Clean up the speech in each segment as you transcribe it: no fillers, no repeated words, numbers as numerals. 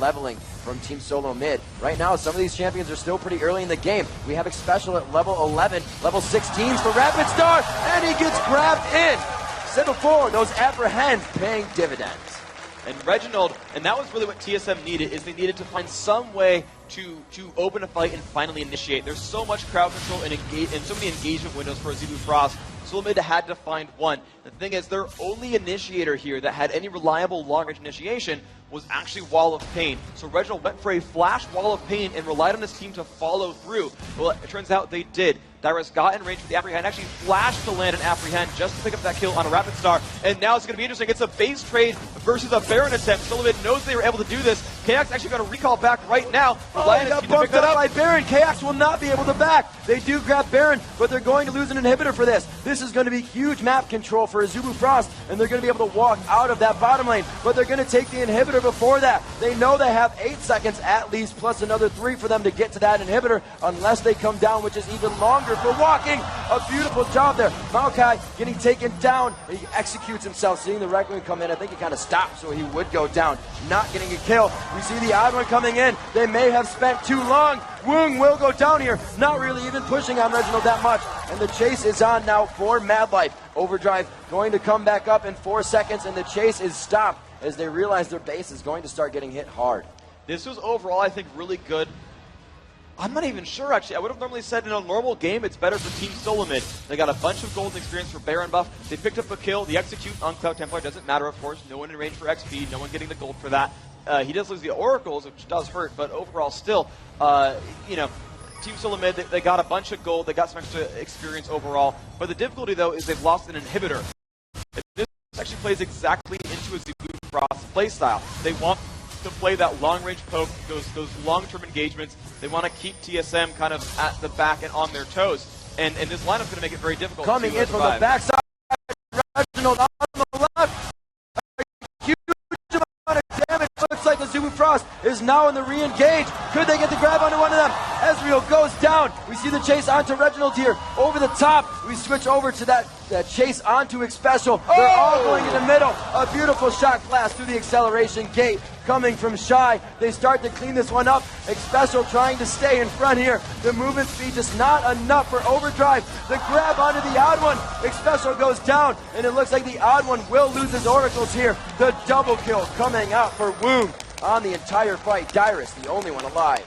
leveling from Team Solo Mid. Right now, some of these champions are still pretty early in the game. We have Xpecial at level 11, level 16 for Rapid Star, and he gets grabbed in. Said before, those apprehends paying dividends. And Reginald, and that was really what TSM needed, is they needed to find some way to open a fight and finally initiate. There's so much crowd control and so many engagement windows for Azubu Frost. Solo Mid had to find one. The thing is, their only initiator here that had any reliable long-range initiation was actually Wall of Pain. So Reginald went for a flash Wall of Pain and relied on his team to follow through. Well, it turns out they did. Dyrus got in range with the Apprehend, actually flashed to land an Apprehend just to pick up that kill on a Rapid Star. And now it's going to be interesting. It's a base trade versus a Baron attempt. Solo Mid knows they were able to do this. KX actually going to recall back right now. He got bumped up by Baron. KX will not be able to back. They do grab Baron, but they're going to lose an inhibitor for this. This is going to be huge map control for Azubu Frost, and they're going to be able to walk out of that bottom lane, but they're going to take the inhibitor before that. They know they have 8 seconds at least, plus another 3 for them to get to that inhibitor, unless they come down, which is even longer for walking. A beautiful job there. Maokai getting taken down. He executes himself, seeing the Requiem come in. I think he kind of stopped, so he would go down, not getting a kill. We see the odd one coming in. They may have spent too long. Woong will go down here, not really even pushing on Reginald that much. And the chase is on now for Mad Life. Overdrive going to come back up in 4 seconds, and the chase is stopped as they realize their base is going to start getting hit hard. This was overall, I think, really good. I'm not even sure, actually. I would have normally said in a normal game, it's better for Team Solo Mid. They got a bunch of golden experience for Baron buff. They picked up a kill. The execute on Cloud Templar doesn't matter, of course. No one in range for XP. No one getting the gold for that. He does lose the Oracles, which does hurt, but overall still, you know, Team Solo Mid, they got a bunch of gold. They got some extra experience overall. But the difficulty, though, is they've lost an inhibitor. This actually plays exactly into Azubu Frost's playstyle. They want to play that long-range poke, those long-term engagements. They want to keep TSM kind of at the back and on their toes. And this lineup's going to make it very difficult. Coming in from the backside, Reginald on the left. A huge amount of damage. Looks like Azubu Frost is now in the re-engage. Could they get the grab onto one of them? Ezreal goes down. We see the chase onto Reginald here. Over the top, we switch over to that chase onto Xpecial. They're all going in the middle. A beautiful shot blast through the acceleration gate coming from Shy. They start to clean this one up. Xpecial trying to stay in front here. The movement speed just not enough for Overdrive. The grab onto the odd one. Xpecial goes down, and it looks like the odd one will lose his oracles here. The double kill coming out for Woong on the entire fight. Dyrus, the only one alive.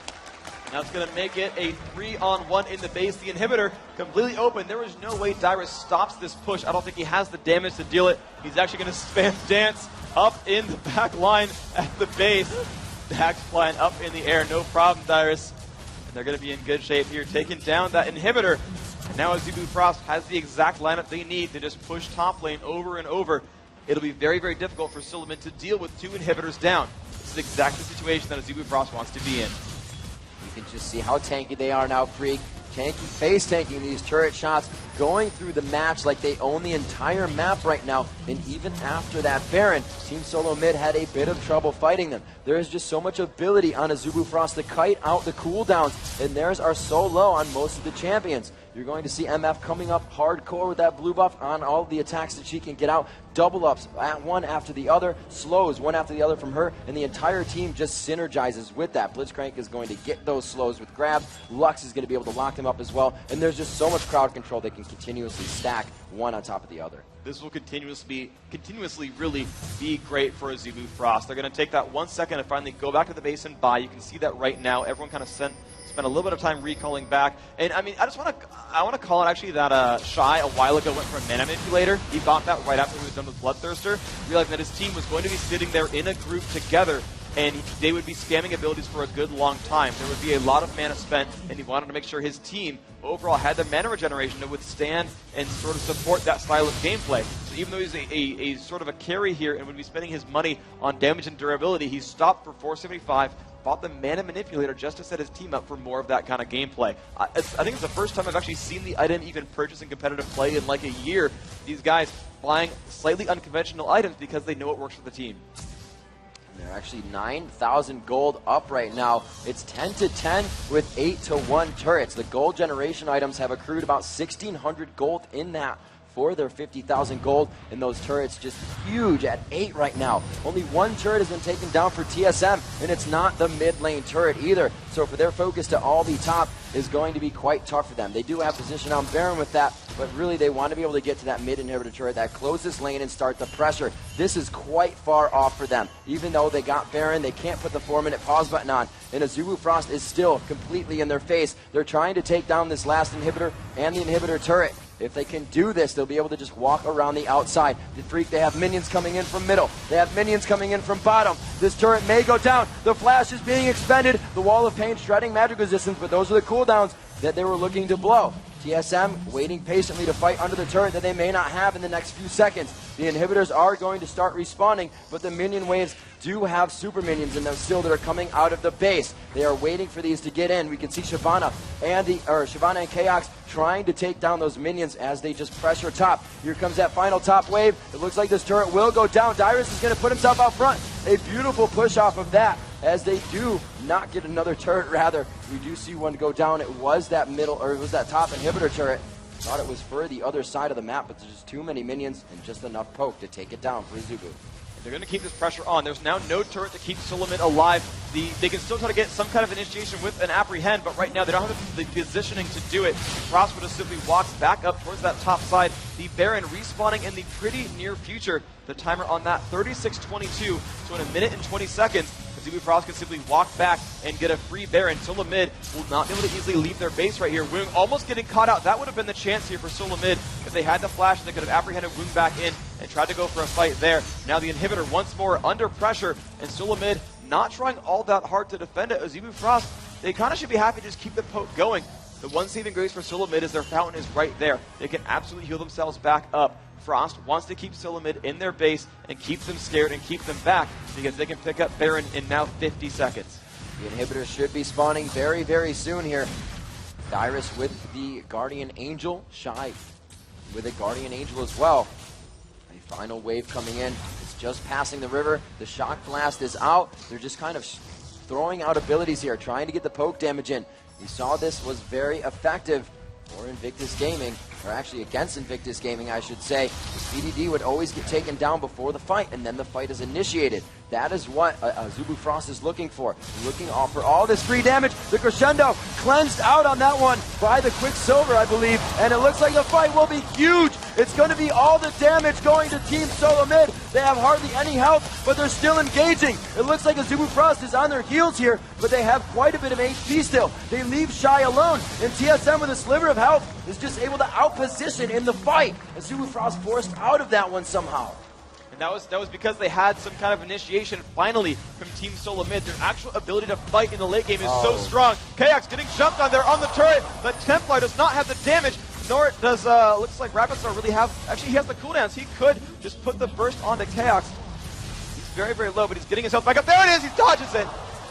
Now it's going to make it a 3-on-1 in the base. The inhibitor completely open. There is no way Dyrus stops this push. I don't think he has the damage to deal it. He's actually going to spam dance up in the back line at the base. Dax flying up in the air. No problem, Dyrus. And they're going to be in good shape here, taking down that inhibitor. And now Azubu Frost has the exact lineup they need to just push top lane over and over. It'll be very, very difficult for Solo Mid to deal with 2 inhibitors down. This is exactly the situation that Azubu Frost wants to be in. You can just see how tanky they are now, Freak. Face tanking these turret shots, going through the match like they own the entire map right now. And even after that Baron, Team Solo Mid had a bit of trouble fighting them. There is just so much ability on Azubu Frost to kite out the cooldowns, and theirs are so low on most of the champions. You're going to see MF coming up hardcore with that blue buff on all of the attacks that she can get out. Double ups, one after the other, slows one after the other from her, and the entire team just synergizes with that. Blitzcrank is going to get those slows with grabs. Lux is going to be able to lock them up as well, and there's just so much crowd control they can continuously stack one on top of the other. This will continuously really be great for Azubu Frost. They're going to take that 1 second and finally go back to the base and buy. You can see that right now. Everyone kind of spent a little bit of time recalling back. And I mean, I want to call it actually that Shy a while ago went for a mana manipulator. He got that right after he was done with Bloodthirster, realizing that his team was going to be sitting there in a group together, and they would be spamming abilities for a good long time. There would be a lot of mana spent, and he wanted to make sure his team overall had the mana regeneration to withstand and sort of support that style of gameplay. So even though he's a sort of a carry here and would be spending his money on damage and durability, he stopped for 475, bought the mana manipulator just to set his team up for more of that kind of gameplay. I think it's the first time I've actually seen the item even purchased in competitive play in like a year. These guys buying slightly unconventional items because they know it works for the team. They're actually 9,000 gold up right now. It's 10-10 with 8-1 turrets. The gold generation items have accrued about 1,600 gold in that for their 50,000 gold, and those turrets just huge at 8 right now. Only one turret has been taken down for TSM, and it's not the mid lane turret either. So for their focus to all be top is going to be quite tough for them. They do have position on Baron with that, but really they want to be able to get to that mid inhibitor turret, that closest lane, and start the pressure. This is quite far off for them. Even though they got Baron, they can't put the 4-minute pause button on, and Azubu Frost is still completely in their face. They're trying to take down this last inhibitor and the inhibitor turret. If they can do this, they'll be able to just walk around the outside. The Freak, they have minions coming in from middle. They have minions coming in from bottom. This turret may go down. The flash is being expended. The wall of pain shredding magic resistance, but those are the cooldowns that they were looking to blow. TSM waiting patiently to fight under the turret that they may not have in the next few seconds. The inhibitors are going to start respawning, but the minion waves do have super minions in them still that are coming out of the base. They are waiting for these to get in. We can see Shyvana and Kaox trying to take down those minions as they just pressure top. Here comes that final top wave. It looks like this turret will go down. Dyrus is going to put himself out front. A beautiful push off of that, as they do not get another turret. Rather, we do see one go down. It was that middle, or it was that top inhibitor turret. Thought it was for the other side of the map, but there's just too many minions and just enough poke to take it down for Azubu. They're going to keep this pressure on. There's now no turret to keep Suleiman alive. They can still try to get some kind of initiation with an apprehend, but right now they don't have the positioning to do it. Frost just simply walks back up towards that top side. The Baron respawning in the pretty near future. The timer on that 36:22, so in a minute and 20 seconds, Azubu Frost can simply walk back and get a free Baron. Solamid will not be able to easily leave their base right here. Wung almost getting caught out. That would have been the chance here for Solamid. If they had the flash, they could have apprehended Wung back in and tried to go for a fight there. Now the inhibitor once more under pressure, and Solamid not trying all that hard to defend it. Azubu Frost, they kind of should be happy to just keep the poke going. The one saving grace for Solamid is their fountain is right there. They can absolutely heal themselves back up. Frost wants to keep Solamid in their base and keep them scared and keep them back because they can pick up Baron in now 50 seconds. The inhibitor should be spawning very, very soon here. Dyrus with the Guardian Angel, Shy with a Guardian Angel as well. A final wave coming in. It's just passing the river. The Shock Blast is out. They're just kind of throwing out abilities here, trying to get the poke damage in. We saw this was very effective for Invictus Gaming, or actually against Invictus Gaming, I should say. The PDD would always get taken down before the fight, and then the fight is initiated. That is what Azubu Frost is looking for. Looking for all this free damage. The crescendo cleansed out on that one by the Quicksilver, I believe, and it looks like the fight will be huge. It's going to be all the damage going to Team Solamid. They have hardly any health, but they're still engaging. It looks like Azubu Frost is on their heels here, but they have quite a bit of HP still. They leave Shy alone, and TSM with a sliver of health is just able to outposition in the fight. Azubu Frost forced out of that one somehow. And that was because they had some kind of initiation finally from Team Solamid. Their actual ability to fight in the late game is so strong. Kaox getting jumped on there on the turret, but Templar does not have the damage, nor does, looks like Rapidstar really have, actually he has the cooldowns. He could just put the burst onto Kaox. He's very, very low, but he's getting himself back up. There it is, he dodges it.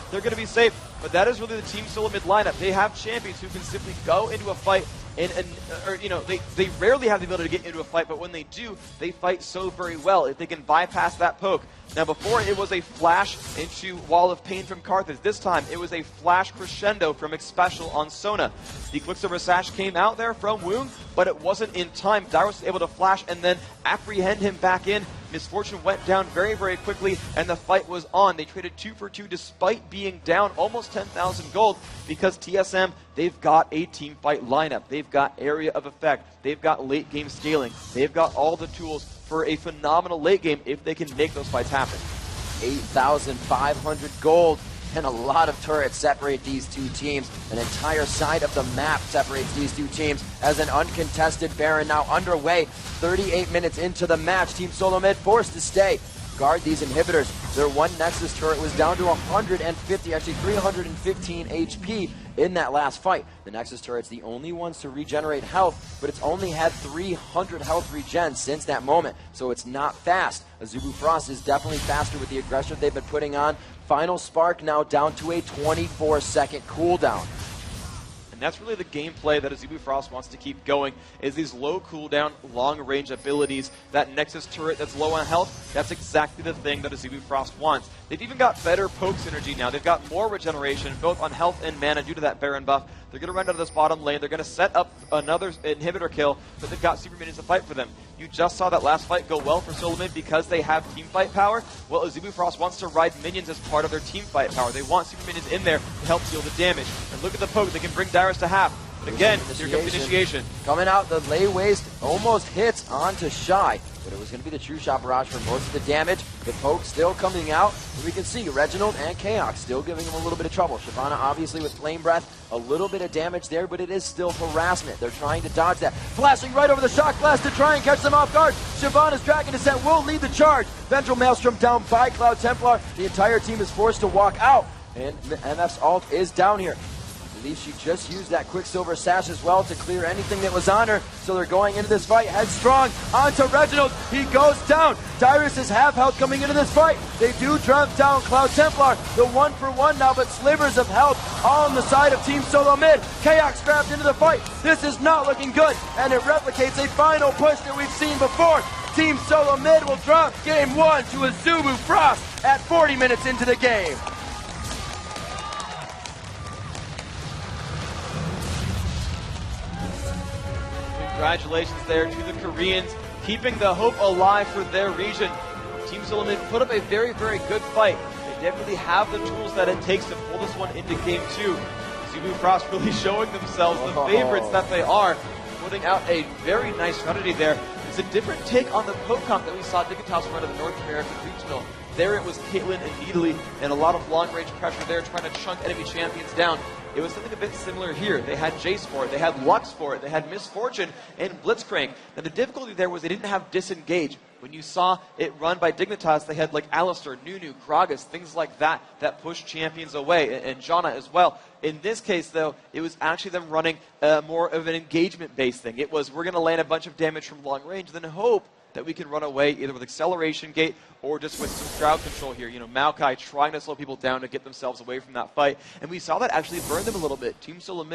They're going to be safe, but that is really the Team Solamid lineup. They have champions who can simply go into a fight or you know, they rarely have the ability to get into a fight, but when they do, they fight so very well if they can bypass that poke. Now before it was a flash into Wall of Pain from Carthage. This time it was a flash crescendo from Xpecial on Sona. The Quicksilver Sash came out there from Wung, but it wasn't in time. Dyrus was able to flash and then apprehend him back in. Misfortune went down very, very quickly, and the fight was on. They traded 2 for 2 despite being down almost 10,000 gold because TSM, they've got a team fight lineup. They've got area of effect. They've got late game scaling. They've got all the tools for a phenomenal late game if they can make those fights happen. 8,500 gold and a lot of turrets separate these two teams. An entire side of the map separates these two teams as an uncontested Baron now underway. 38 minutes into the match, Team Solamid forced to stay. Guard these inhibitors. Their one Nexus turret was down to 150, actually 315 HP in that last fight. The Nexus turret's the only ones to regenerate health, but it's only had 300 health regen since that moment, so it's not fast. Azubu Frost is definitely faster with the aggression they've been putting on. Final Spark now down to a 24-second cooldown. And that's really the gameplay that Azubu Frost wants to keep going, is these low cooldown, long-range abilities. That Nexus turret that's low on health, that's exactly the thing that Azubu Frost wants. They've even got better poke synergy now. They've got more regeneration, both on health and mana due to that Baron buff. They're going to run out of this bottom lane. They're going to set up another inhibitor kill, but they've got super minions to fight for them. You just saw that last fight go well for Solo Mid because they have team fight power. Well, Azubu Frost wants to ride minions as part of their team fight power. They want super minions in there to help deal the damage. And look at the poke. They can bring Dyrus to half. But again, here comes the initiation. Coming out, the lay waste almost hits onto Shy, but it was going to be the true shot barrage for most of the damage. The poke still coming out. We can see Reginald and Chaos still giving him a little bit of trouble. Shyvana obviously with Flame Breath, a little bit of damage there, but it is still harassment. They're trying to dodge that. Flashing right over the Shock Blast to try and catch them off guard. Shyvana's Dragon Descent will lead the charge. Vengeful Maelstrom down by Cloud Templar. The entire team is forced to walk out, and MF's ult is down here. I believe she just used that Quicksilver Sash as well to clear anything that was on her. So they're going into this fight headstrong onto Reginald. He goes down. Dyrus is half health coming into this fight. They do drop down Cloud Templar. The 1-for-1 now, but slivers of health all on the side of Team Solo Mid. Chaos grabbed into the fight. This is not looking good, and it replicates a final push that we've seen before. Team Solo Mid will drop game 1 to Azubu Frost at 40 minutes into the game. Congratulations there to the Koreans, keeping the hope alive for their region. Team Solo Mid put up a very, very good fight. They definitely have the tools that it takes to pull this one into game 2. Azubu Frost really showing themselves the favorites that they are, putting out a very nice strategy there. It's a different take on the poke comp that we saw Dignitas run of the North American Regional. There it was Caitlyn and Needly, and a lot of long-range pressure there trying to chunk enemy champions down. It was something a bit similar here. They had Jace for it, they had Lux for it, they had Misfortune and Blitzcrank. Now the difficulty there was they didn't have Disengage. When you saw it run by Dignitas, they had like Alistar, Nunu, Gragas, things like that that pushed champions away, and Janna as well. In this case, though, it was actually them running more of an engagement-based thing. It was, we're going to land a bunch of damage from long range, then hope that we can run away either with Acceleration Gate or just with some crowd control here. You know, Maokai trying to slow people down to get themselves away from that fight. And we saw that actually burn them a little bit. Team Solo Mid